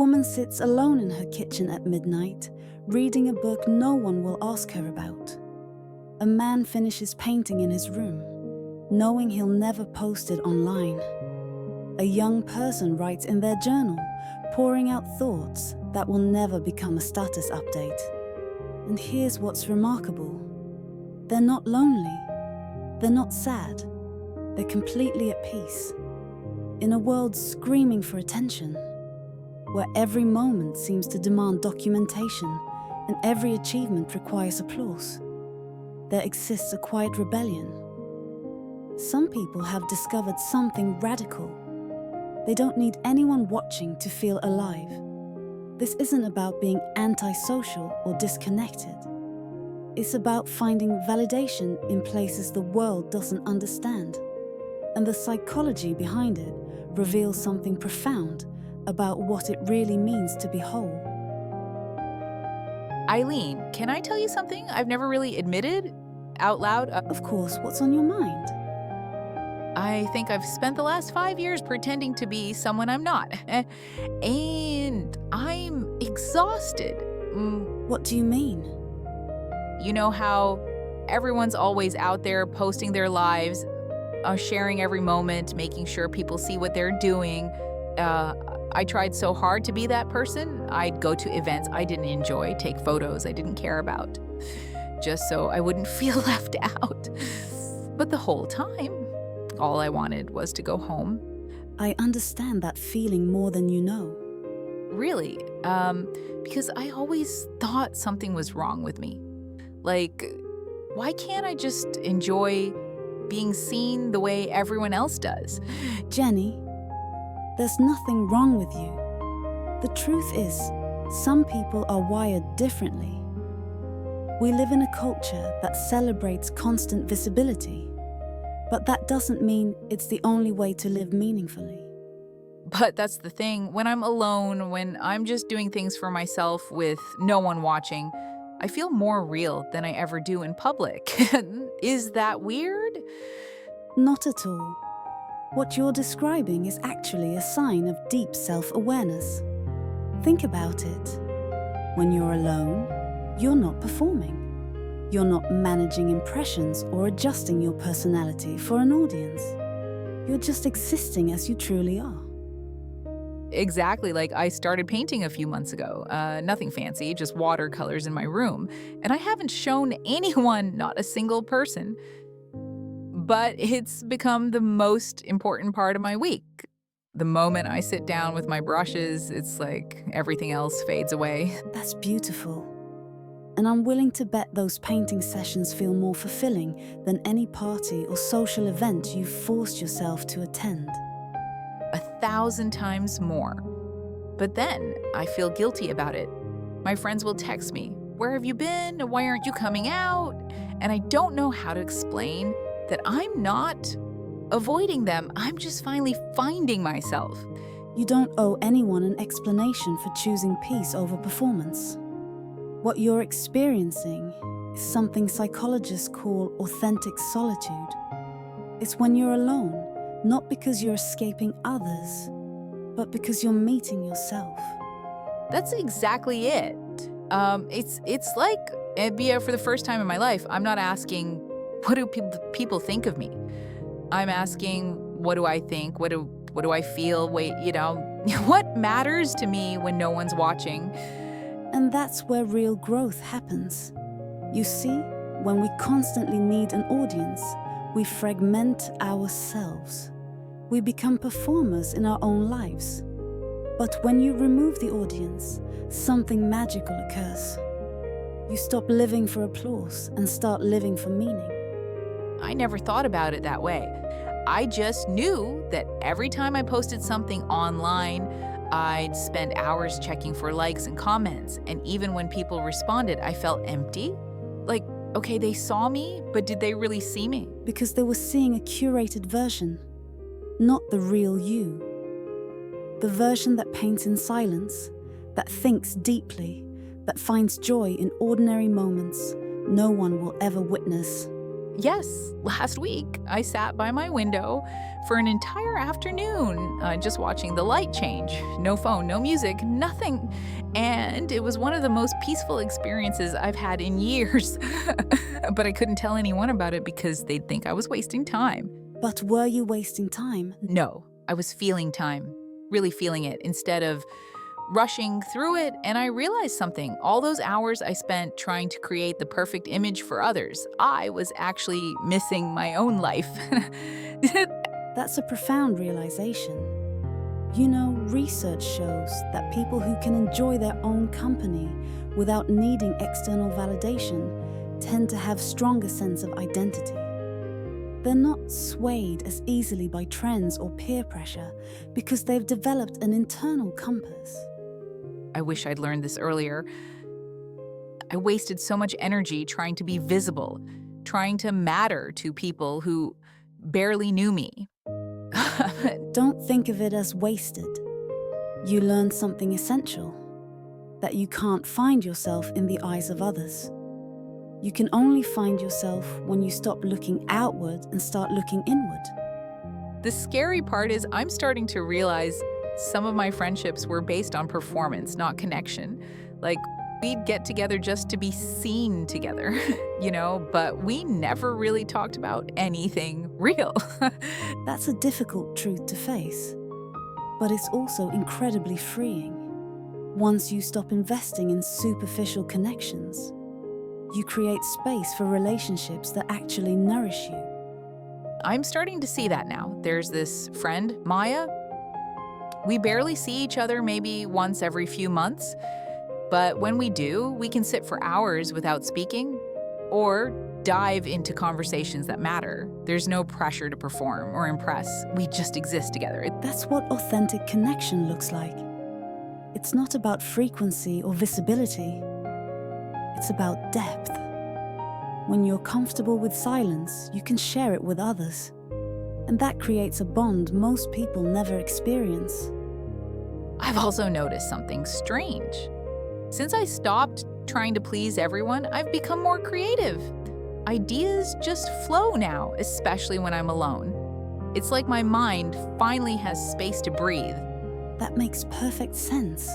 woman sits alone in her kitchen at midnight, reading a book no one will ask her about. A man finishes painting in his room, knowing he'll never post it online. A young person writes in their journal, pouring out thoughts that will never become a status update. And here's what's remarkable. They're not lonely. They're not sad. They're completely at peace. In a world screaming for attention, where every moment seems to demand documentation and every achievement requires applause, there exists a quiet rebellion. Some people have discovered something radical. They don't need anyone watching to feel alive. This isn't about being antisocial or disconnected. It's about finding validation in places the world doesn't understand. And the psychology behind it reveals something profound about what it really means to be whole. Eileen, can I tell you something I've never really admitted out loud? Of course, what's on your mind? I think I've spent the last 5 years pretending to be someone I'm not. And I'm exhausted. What do you mean? You know how everyone's always out there posting their lives, sharing every moment, making sure people see what they're doing. I tried so hard to be that person. I'd go to events I didn't enjoy, take photos I didn't care about, just so I wouldn't feel left out. But the whole time, all I wanted was to go home. I understand that feeling more than you know. Really, because I always thought something was wrong with me. Like, why can't I just enjoy being seen the way everyone else does? Jenny, there's nothing wrong with you. The truth is, some people are wired differently. We live in a culture that celebrates constant visibility, but that doesn't mean it's the only way to live meaningfully. But that's the thing. When I'm alone, when I'm just doing things for myself with no one watching, I feel more real than I ever do in public. Is that weird? Not at all. What you're describing is actually a sign of deep self-awareness. Think about it. When you're alone, you're not performing. You're not managing impressions or adjusting your personality for an audience. You're just existing as you truly are. Exactly, like I started painting a few months ago. Nothing fancy, just watercolors in my room. And I haven't shown anyone, not a single person. But it's become the most important part of my week. The moment I sit down with my brushes, it's like everything else fades away. That's beautiful. And I'm willing to bet those painting sessions feel more fulfilling than any party or social event you've forced yourself to attend. 1,000 times more. But then I feel guilty about it. My friends will text me, "Where have you been? Why aren't you coming out?" And I don't know how to explain that I'm not avoiding them. I'm just finally finding myself. You don't owe anyone an explanation for choosing peace over performance. What you're experiencing is something psychologists call authentic solitude. It's when you're alone, not because you're escaping others, but because you're meeting yourself. That's exactly it. It's like, for the first time in my life, I'm not asking, what do people think of me? I'm asking, what do I think? What do I feel? What matters to me when no one's watching? And that's where real growth happens. You see, when we constantly need an audience, we fragment ourselves. We become performers in our own lives. But when you remove the audience, something magical occurs. You stop living for applause and start living for meaning. I never thought about it that way. I just knew that every time I posted something online, I'd spend hours checking for likes and comments. And even when people responded, I felt empty. Like, okay, they saw me, but did they really see me? Because they were seeing a curated version, not the real you. The version that paints in silence, that thinks deeply, that finds joy in ordinary moments no one will ever witness. Yes, last week I sat by my window for an entire afternoon, just watching the light change. No phone, no music, nothing. And it was one of the most peaceful experiences I've had in years. But I couldn't tell anyone about it because they'd think I was wasting time. But were you wasting time? No, I was feeling time, really feeling it instead of rushing through it. And I realized something. All those hours I spent trying to create the perfect image for others, I was actually missing my own life. That's a profound realization. You know, research shows that people who can enjoy their own company without needing external validation tend to have stronger sense of identity. They're not swayed as easily by trends or peer pressure because they've developed an internal compass. I wish I'd learned this earlier. I wasted so much energy trying to be visible, trying to matter to people who barely knew me. Don't think of it as wasted. You learned something essential, that you can't find yourself in the eyes of others. You can only find yourself when you stop looking outward and start looking inward. The scary part is I'm starting to realize some of my friendships were based on performance, not connection. Like, we'd get together just to be seen together, but we never really talked about anything real. That's a difficult truth to face, but it's also incredibly freeing. Once you stop investing in superficial connections, you create space for relationships that actually nourish you. I'm starting to see that now. There's this friend, Maya. We barely see each other maybe once every few months, but when we do, we can sit for hours without speaking or dive into conversations that matter. There's no pressure to perform or impress. We just exist together. That's what authentic connection looks like. It's not about frequency or visibility. It's about depth. When you're comfortable with silence, you can share it with others. And that creates a bond most people never experience. I've also noticed something strange. Since I stopped trying to please everyone, I've become more creative. Ideas just flow now, especially when I'm alone. It's like my mind finally has space to breathe. That makes perfect sense.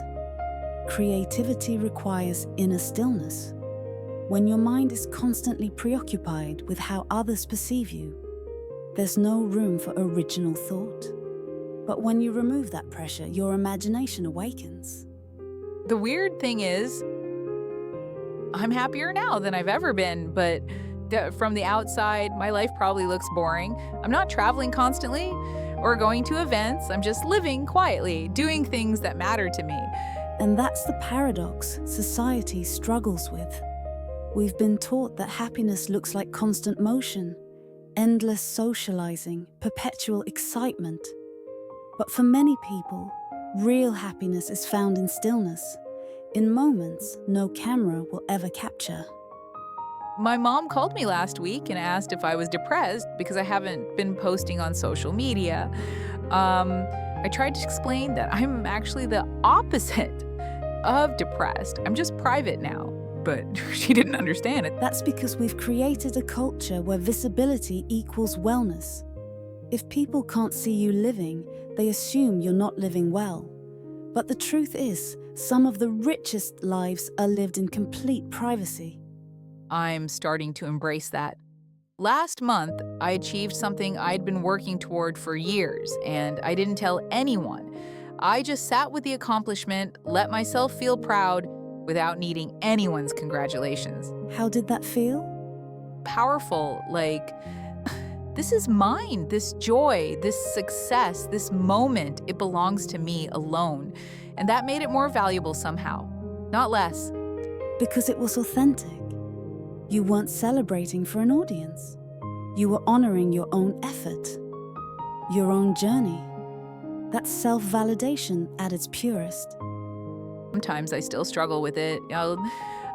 Creativity requires inner stillness. When your mind is constantly preoccupied with how others perceive you, there's no room for original thought. But when you remove that pressure, your imagination awakens. The weird thing is, I'm happier now than I've ever been, but from the outside, my life probably looks boring. I'm not traveling constantly or going to events. I'm just living quietly, doing things that matter to me. And that's the paradox society struggles with. We've been taught that happiness looks like constant motion, endless socializing, perpetual excitement. But for many people, real happiness is found in stillness, in moments no camera will ever capture. My mom called me last week and asked if I was depressed because I haven't been posting on social media. I tried to explain that I'm actually the opposite of depressed. I'm just private now, but she didn't understand it. That's because we've created a culture where visibility equals wellness. If people can't see you living, they assume you're not living well. But the truth is, some of the richest lives are lived in complete privacy. I'm starting to embrace that. Last month, I achieved something I'd been working toward for years, and I didn't tell anyone. I just sat with the accomplishment, let myself feel proud, without needing anyone's congratulations. How did that feel? Powerful, like, this is mine, this joy, this success, this moment, it belongs to me alone. And that made it more valuable somehow, not less. Because it was authentic. You weren't celebrating for an audience. You were honoring your own effort, your own journey. That's self-validation at its purest. Sometimes I still struggle with it.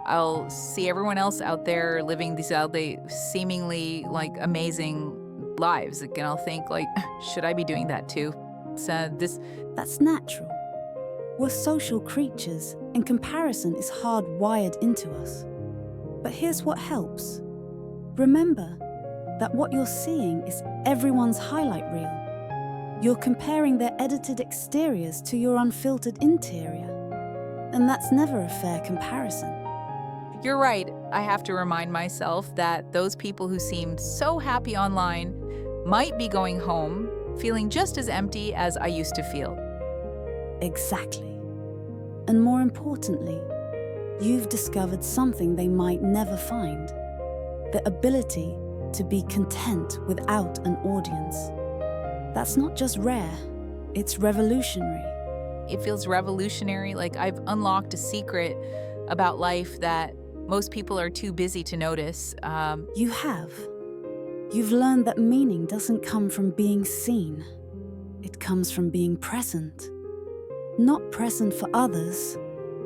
I'll see everyone else out there living these seemingly like amazing lives, and I'll think like, should I be doing that too? That's natural. We're social creatures, and comparison is hardwired into us. But here's what helps. Remember that what you're seeing is everyone's highlight reel. You're comparing their edited exteriors to your unfiltered interior. And that's never a fair comparison. You're right. I have to remind myself that those people who seemed so happy online might be going home feeling just as empty as I used to feel. Exactly. And more importantly, you've discovered something they might never find: the ability to be content without an audience. That's not just rare, it's revolutionary. It feels revolutionary, like I've unlocked a secret about life that most people are too busy to notice. You have. You've learned that meaning doesn't come from being seen. It comes from being present. Not present for others,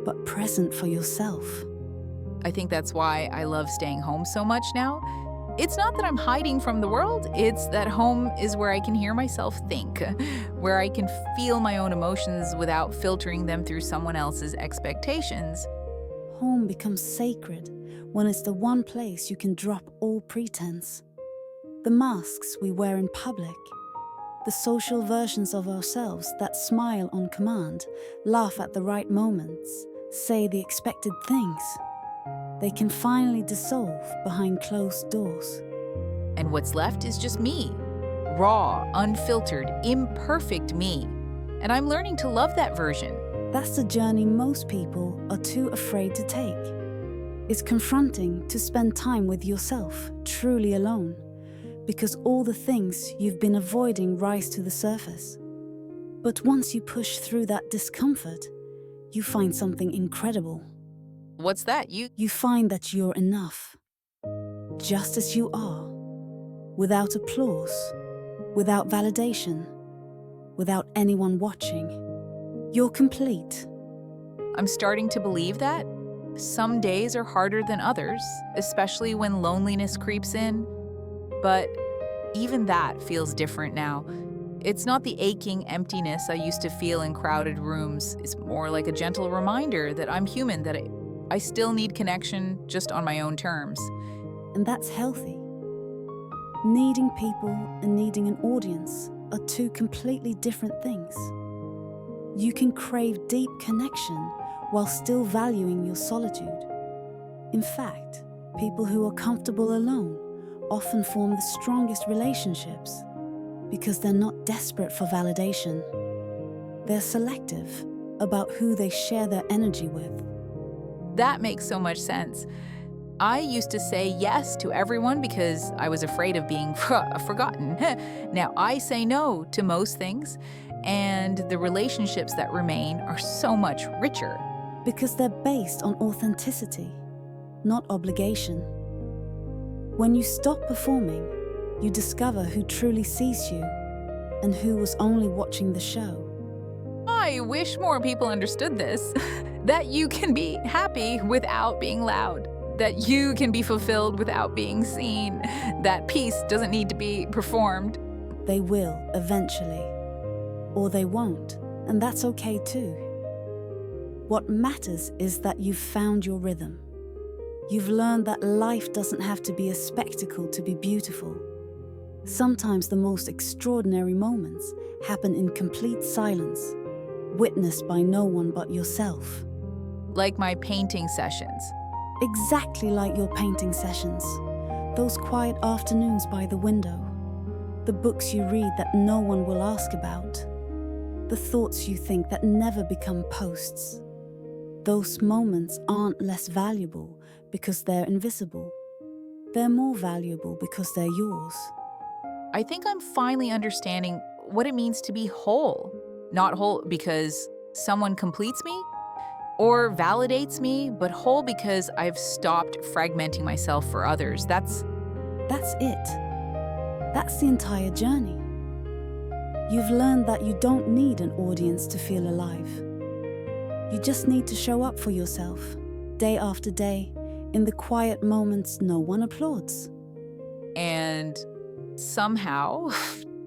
but present for yourself. I think that's why I love staying home so much now. It's not that I'm hiding from the world, it's that home is where I can hear myself think, where I can feel my own emotions without filtering them through someone else's expectations. Home becomes sacred when it's the one place you can drop all pretense. The masks we wear in public, the social versions of ourselves that smile on command, laugh at the right moments, say the expected things. They can finally dissolve behind closed doors. And what's left is just me. Raw, unfiltered, imperfect me. And I'm learning to love that version. That's the journey most people are too afraid to take. It's confronting to spend time with yourself, truly alone, because all the things you've been avoiding rise to the surface. But once you push through that discomfort, you find something incredible. What's that? You find that you're enough, just as you are, without applause, without validation, without anyone watching. You're complete. I'm starting to believe that. Some days are harder than others, especially when loneliness creeps in. But even that feels different now. It's not the aching emptiness I used to feel in crowded rooms. It's more like a gentle reminder that I'm human, that I still need connection, just on my own terms. And that's healthy. Needing people and needing an audience are two completely different things. You can crave deep connection while still valuing your solitude. In fact, people who are comfortable alone often form the strongest relationships because they're not desperate for validation. They're selective about who they share their energy with. That makes so much sense. I used to say yes to everyone because I was afraid of being forgotten. Now I say no to most things, and the relationships that remain are so much richer. Because they're based on authenticity, not obligation. When you stop performing, you discover who truly sees you and who was only watching the show. I wish more people understood this. That you can be happy without being loud. That you can be fulfilled without being seen. That peace doesn't need to be performed. They will eventually, or they won't, and that's okay too. What matters is that you've found your rhythm. You've learned that life doesn't have to be a spectacle to be beautiful. Sometimes the most extraordinary moments happen in complete silence, witnessed by no one but yourself. Like my painting sessions. Exactly like your painting sessions. Those quiet afternoons by the window. The books you read that no one will ask about. The thoughts you think that never become posts. Those moments aren't less valuable because they're invisible. They're more valuable because they're yours. I think I'm finally understanding what it means to be whole. Not whole because someone completes me or validates me, but whole because I've stopped fragmenting myself for others. That's it. That's the entire journey. You've learned that you don't need an audience to feel alive. You just need to show up for yourself, day after day, in the quiet moments no one applauds. And somehow,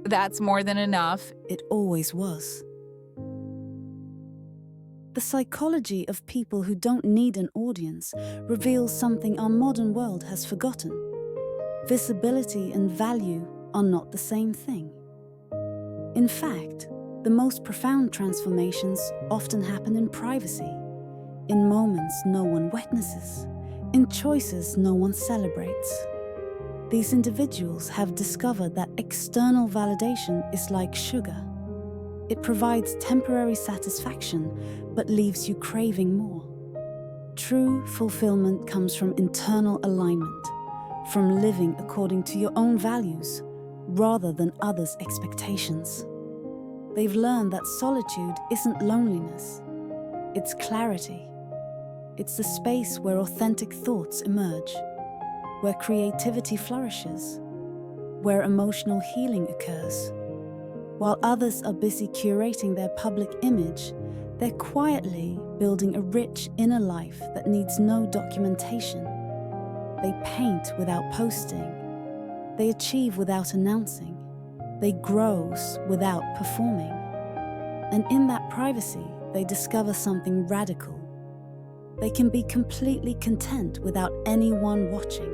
that's more than enough. It always was. The psychology of people who don't need an audience reveals something our modern world has forgotten. Visibility and value are not the same thing. In fact, the most profound transformations often happen in privacy, in moments no one witnesses, in choices no one celebrates. These individuals have discovered that external validation is like sugar. It provides temporary satisfaction, but leaves you craving more. True fulfillment comes from internal alignment, from living according to your own values, rather than others' expectations. They've learned that solitude isn't loneliness, it's clarity. It's the space where authentic thoughts emerge, where creativity flourishes, where emotional healing occurs. While others are busy curating their public image, they're quietly building a rich inner life that needs no documentation. They paint without posting. They achieve without announcing. They grow without performing. And in that privacy, they discover something radical. They can be completely content without anyone watching.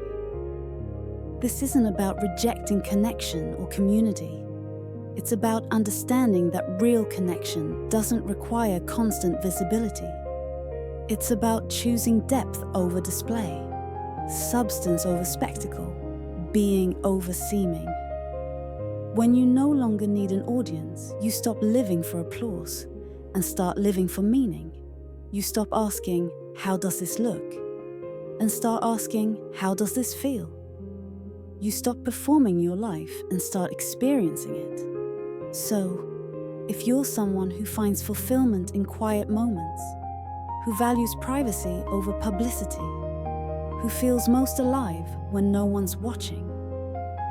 This isn't about rejecting connection or community. It's about understanding that real connection doesn't require constant visibility. It's about choosing depth over display, substance over spectacle, being over seeming. When you no longer need an audience, you stop living for applause and start living for meaning. You stop asking, "How does this look?" and start asking, "How does this feel?" You stop performing your life and start experiencing it. So, if you're someone who finds fulfillment in quiet moments, who values privacy over publicity, who feels most alive when no one's watching,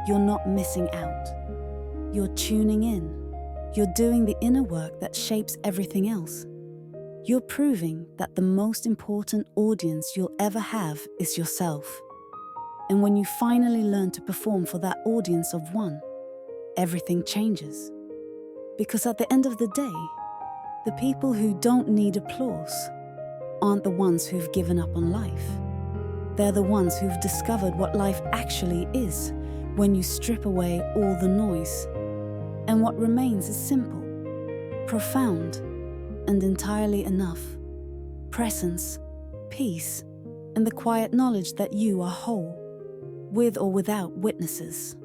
you're not missing out. You're tuning in. You're doing the inner work that shapes everything else. You're proving that the most important audience you'll ever have is yourself. And when you finally learn to perform for that audience of one, everything changes. Because at the end of the day, the people who don't need applause aren't the ones who've given up on life. They're the ones who've discovered what life actually is when you strip away all the noise. And what remains is simple, profound, and entirely enough. Presence, peace, and the quiet knowledge that you are whole, with or without witnesses.